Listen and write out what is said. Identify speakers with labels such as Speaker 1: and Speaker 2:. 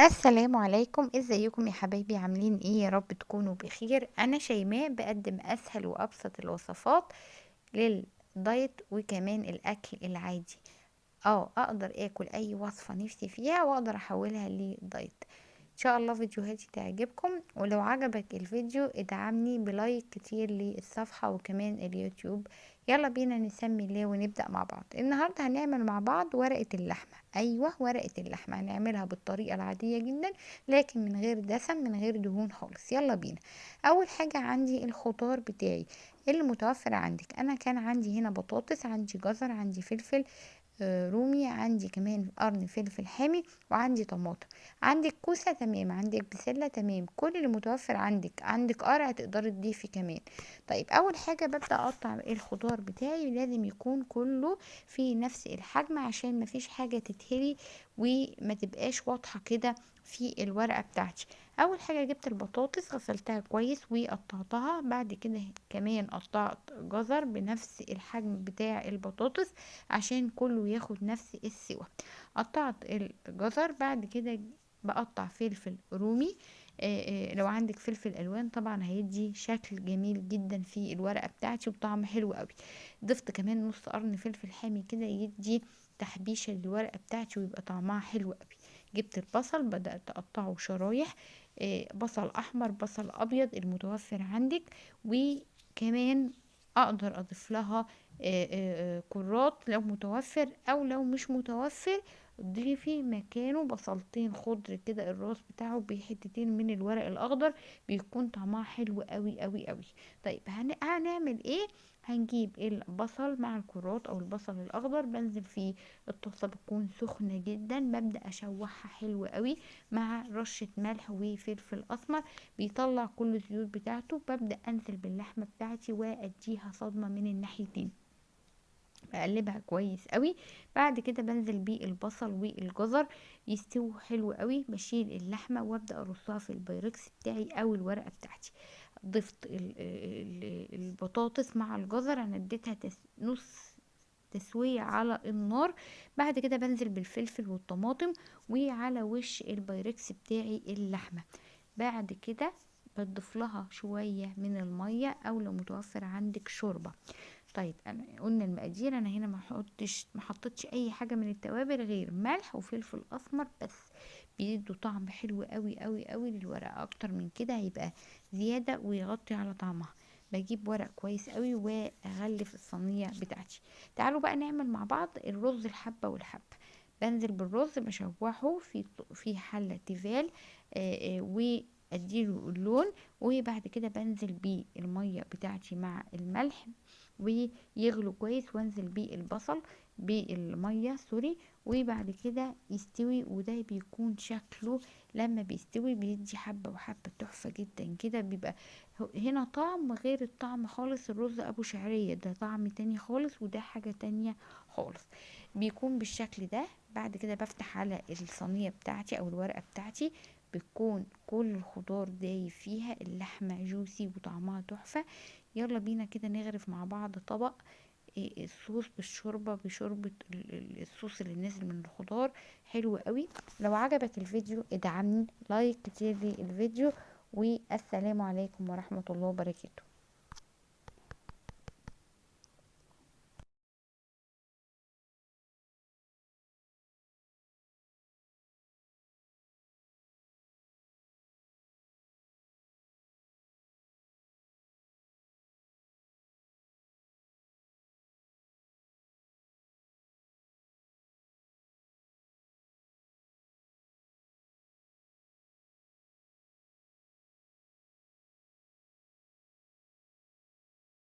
Speaker 1: السلام عليكم، ازيكم يا حبايبي؟ عاملين ايه؟ يا رب تكونوا بخير. انا شيماء بقدم اسهل وابسط الوصفات للدايت وكمان الاكل العادي. اقدر اكل اي وصفة نفسي فيها واقدر احولها لدايت. ان شاء الله فيديوهاتي تعجبكم، ولو عجبك الفيديو ادعمني بلايك كتير للصفحة وكمان اليوتيوب. يلا بينا نسمي الله ونبدأ مع بعض. النهاردة هنعمل مع بعض ورقة اللحمة. ايوه، ورقة اللحمة هنعملها بالطريقة العادية جدا، لكن من غير دسم، من غير دهون خالص. يلا بينا. اول حاجة عندي الخضار بتاعي اللي متوفر عندك. انا كان عندي هنا بطاطس، عندي جزر، عندي فلفل رومي، عندي كمان قرن فلفل حامي، وعندي طماطم. عندك كوسة تمام، عندك بسلة تمام، كل اللي متوفر عندك قرع تقدري تضيفي كمان. طيب اول حاجة ببدأ اقطع الخضار بتاعي، لازم يكون كله في نفس الحجم عشان مفيش حاجة تتهري وما تبقاش واضحة كده في الورقة بتاعتي. اول حاجة جبت البطاطس، غسلتها كويس وقطعتها. بعد كده كمان قطعت جزر بنفس الحجم بتاع البطاطس عشان كله ياخد نفس السوا. قطعت الجزر. بعد كده بقطع فلفل رومي. لو عندك فلفل الوان طبعا هيدي شكل جميل جدا في الورقه بتاعتي وطعم حلو قوي. ضفت كمان نص قرن فلفل حامي كده يدي تحبيشه للورقه بتاعتي ويبقى طعمها حلو قوي. جبت البصل، بدات اقطعه شرايح. بصل احمر، بصل ابيض المتوفر عندك. وكمان اقدر اضيف لها كرات لو متوفر، او لو مش متوفر ضيفي مكانه بصلتين خضر كده، الراس بتاعه بحتتين من الورق الاخضر، بيكون طعمها حلو قوي قوي قوي. طيب هنعمل ايه؟ هنجيب البصل مع الكرات او البصل الاخضر، بنزل فيه. الطاسه بتكون سخنه جدا، ببدا اشوحها حلو قوي مع رشه ملح وفلفل اسمر، بيطلع كل الزيوت بتاعته. ببدا انزل باللحمه بتاعتي واديها صدمه من الناحيتين، بقلبها كويس قوي. بعد كده بنزل بيه البصل والجزر يستووا حلو قوي. بشيل اللحمه وابدا ارصها في البايركس بتاعي او الورقه بتاعتي. ضفت البطاطس مع الجزر، انا اديتها نص تسوية على النار. بعد كده بنزل بالفلفل والطماطم، وعلى وش البايركس بتاعي اللحمة. بعد كده بضيف لها شوية من المية، او لو متوفر عندك شوربة. طيب انا قلنا المقادير، انا هنا ما حطيتش اي حاجه من التوابل غير ملح وفلفل اسمر بس. بيدوا طعم حلو قوي قوي قوي للورقه، اكتر من كده هيبقى زياده ويغطي على طعمها. بجيب ورق كويس قوي واغلف الصينيه بتاعتي. تعالوا بقى نعمل مع بعض الرز الحبه والحبه. بنزل بالرز بشوحه في حله تيفال، واديله اللون. وبعد كده بنزل بالميه بتاعتي مع الملح ويغلو كويس، وانزل بيه البصل بالميه سوري. وبعد كده يستوي، وده بيكون شكله لما بيستوي بيدي حبه وحبه تحفه جدا كده. بيبقى هنا طعم غير الطعم خالص. الرز ابو شعريه ده طعم تاني خالص، وده حاجه تانية خالص. بيكون بالشكل ده. بعد كده بفتح على الصينيه بتاعتي او الورقه بتاعتي، بتكون كل الخضار دايب فيها، اللحمه جوسي وطعمها تحفه. يلا بينا كده نغرف مع بعض طبق الصوص بالشوربة، بشوربة الصوص اللي نازل من الخضار حلو قوي. لو عجبك الفيديو ادعمني لايك كتير للفيديو، والسلام عليكم ورحمة الله وبركاته.